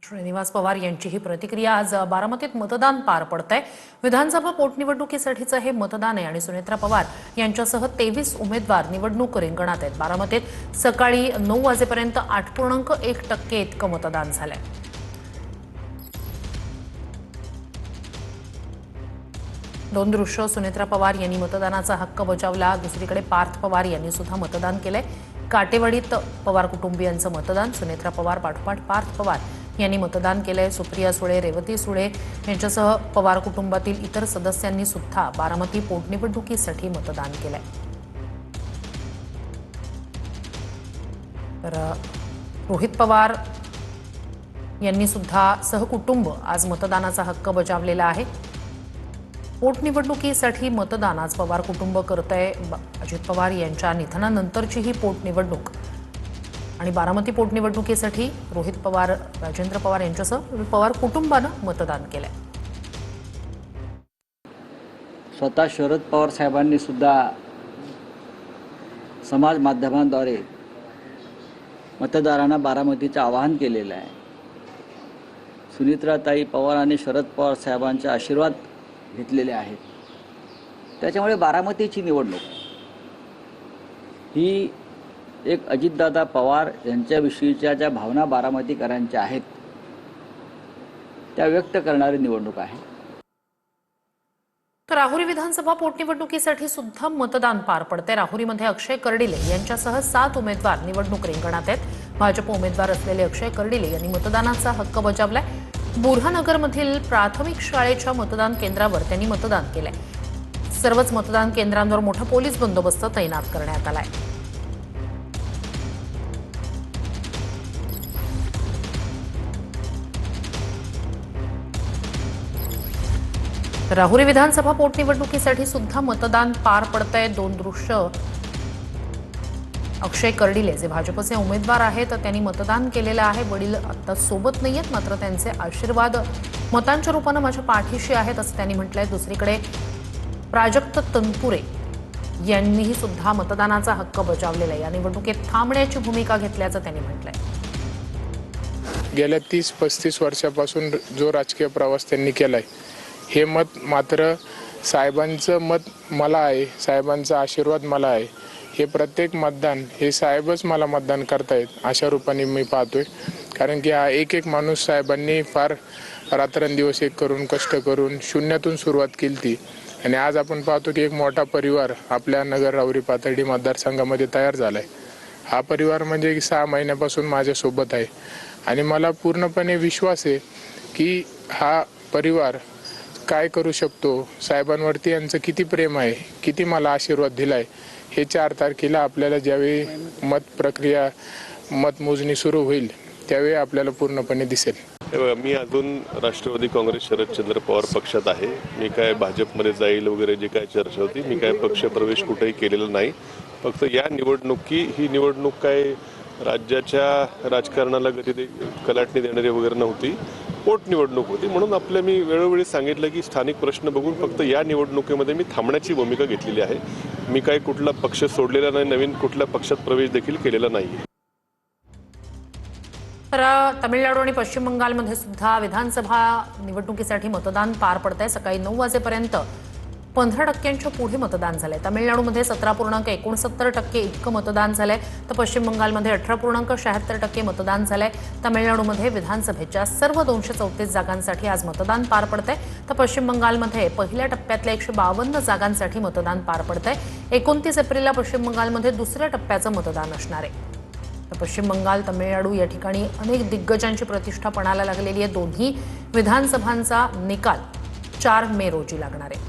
श्रीनिवास पवार यांची ही प्रतिक्रिया। आज बारामतीत मतदान पार पडतंय। विधानसभा पोटनिवडणुकीसाठीचं हे मतदान आहे आणि सुनेत्रा पवार यांच्यासह 23 उमेदवार निवडणूक रिंगणात आहेत। बारामतीत सकाळी 9 वाजेपर्यंत 8.1% इतकं मतदान झालंय। दोन दृश्य सुनेत्रा पवार यांनी मतदानाचा हक्क बजावला। दुसरीकडे पार्थ पवार यांनी सुद्धा मतदान केलंय। काटेवाडीत पवार कुटुंबियांचं मतदान। सुनेत्रा पवार पाठोपाठ पार्थ पवार यांनी मतदान केलंय। सुप्रिया सुळे, रेवती सुळे यांच्यासह पवार कुटुंबातील इतर सदस्यांनी सुद्धा बारामती पोटनिवडणुकीसाठी मतदान केलंय। तर रोहित पवार यांनी सुद्धा सहकुटुंब आज मतदानाचा हक्क बजावलेला आहे। पोटनिवडणुकीसाठी मतदान आज पवार कुटुंब करतंय। अजित पवार यांच्या निधनानंतरची ही पोटनिवडणूक आणि बारामती पोटनिवडणुकीसाठी रोहित पवार, राजेंद्र पवार यांच्यासह पवार कुटुंबानं मतदान केलंय। स्वतः शरद पवार साहेबांनी सुद्धा समाज माध्यमांद्वारे मतदारांना बारामतीचे आवाहन केलेलं आहे। सुनेत्राताई पवार आणि शरद पवार साहेबांचे आशीर्वाद घेतलेले आहेत। त्याच्यामुळे बारामतीची निवडणूक ही एक अजितदादा पवार यांच्याविषयीच्या ज्या भावना बारामतीकरांच्या आहेत त्या व्यक्त करणारी निवडणूक आहे। तर राहुरी विधानसभा पोटनिवडणुकीसाठी सुद्धा मतदान पार पडते। राहुरीमध्ये अक्षय कर्डिले यांच्यासह 7 उमेदवार निवडणूक रिंगणात आहेत। भाजप उमेदवार असलेले अक्षय कर्डिले यांनी मतदानाचा हक्क बजावलाय। बुरहानगरमधील प्राथमिक शाळेच्या मतदान केंद्रावर त्यांनी मतदान केलंय। सर्वच मतदान केंद्रांवर मोठा पोलीस बंदोबस्त तैनात करण्यात आलाय। राहुरी विधानसभा पोटनिवडणुकीसाठी सुद्धा मतदान पार पडतंय। दोन दृश्य अक्षय कर्डिले जे भाजपचे उमेदवार आहेत त्यांनी मतदान केलेलं आहे। वडील आता सोबत नाहीयेत, मात्र त्यांचे आशीर्वाद मतांच्या रूपाने माझ्या पाठीशी आहेत असं त्यांनी म्हटलंय। दुसरीकडे प्राजक्त तनपुरे यांनीही सुद्धा मतदानाचा हक्क बजावलेला आहे। या निवडणुकीत थांबण्याची भूमिका घेतल्याचं त्यांनी म्हटलंय। गेल्या 30-35 वर्षापासून जो राजकीय प्रवास त्यांनी केलाय, हे मत मात्र साहेबांचं मत मला आहे, साहेबांचा आशीर्वाद मला आहे। हे प्रत्येक मतदान हे साहेबच मला मतदान करतायत अशा रूपाने मी पाहतोय। कारण की हा एक माणूस साहेबांनी फार रात्रंदिवस एक करून कष्ट करून शून्यातून सुरुवात केली ती आणि आज आपण पाहतो की एक मोठा परिवार आपल्या नगर राहुरी पाथर्डी मतदारसंघामध्ये तयार झालाय। हा परिवार म्हणजे 6 महिन्यापासून माझ्यासोबत आहे आणि मला पूर्णपणे विश्वास आहे की हा परिवार काय करू शकतो, साहेबांवरती यांचं किती प्रेम आहे, किती मला आशीर्वाद दिलाय, हे 4 तारखेला आपल्याला ज्यावेळी मतमोजणी सुरू होईल त्यावेळी आपल्याला पूर्णपणे दिसेल। मी अजून राष्ट्रवादी काँग्रेस शरदचंद्र पवार पक्षात आहे। मी काय भाजपमध्ये जाईल वगैरे जे काय चर्चा होती, मी काय पक्षप्रवेश कुठेही केलेला नाही। फक्त या ही निवडणूक काय राज्याच्या राजकारणाला गती कलाटणी देणारी वगैरे नव्हती, पोटनिवडणूक होती। म्हणून मी वेळोवेळी सांगितलं की स्थानिक प्रश्न बघून फक्त या निवडणुकीमध्ये मी थांबण्याची भूमिका घेतलेली आहे। मी काही कुठला पक्ष सोडलेला नाही, नवीन कुठल्या पक्षात प्रवेश देखील केलेला नाही। तर तमिळनाडू आणि पश्चिम बंगालमध्ये सुद्धा विधानसभा निवडणुकीसाठी मतदान पार पडतंय। सकाळी 9 वाजेपर्यंत 15% पुढे मतदान झालंय। तमिळनाडूमध्ये 17.69% इतकं मतदान झालंय, तर पश्चिम बंगालमध्ये 18.76% मतदान झालंय। तमिळनाडूमध्ये विधानसभेच्या सर्व 234 जागांसाठी आज मतदान पार पडतंय, तर पश्चिम बंगालमध्ये पहिल्या टप्प्यातल्या 152 जागांसाठी मतदान पार पडतंय। 29 एप्रिलला पश्चिम बंगालमध्ये दुसऱ्या टप्प्याचं मतदान असणार आहे। तर पश्चिम बंगाल, तमिळनाडू या ठिकाणी अनेक दिग्गजांची प्रतिष्ठा पणाला लागलेली आहे। दोन्ही विधानसभांचा निकाल 4 मे रोजी लागणार आहे।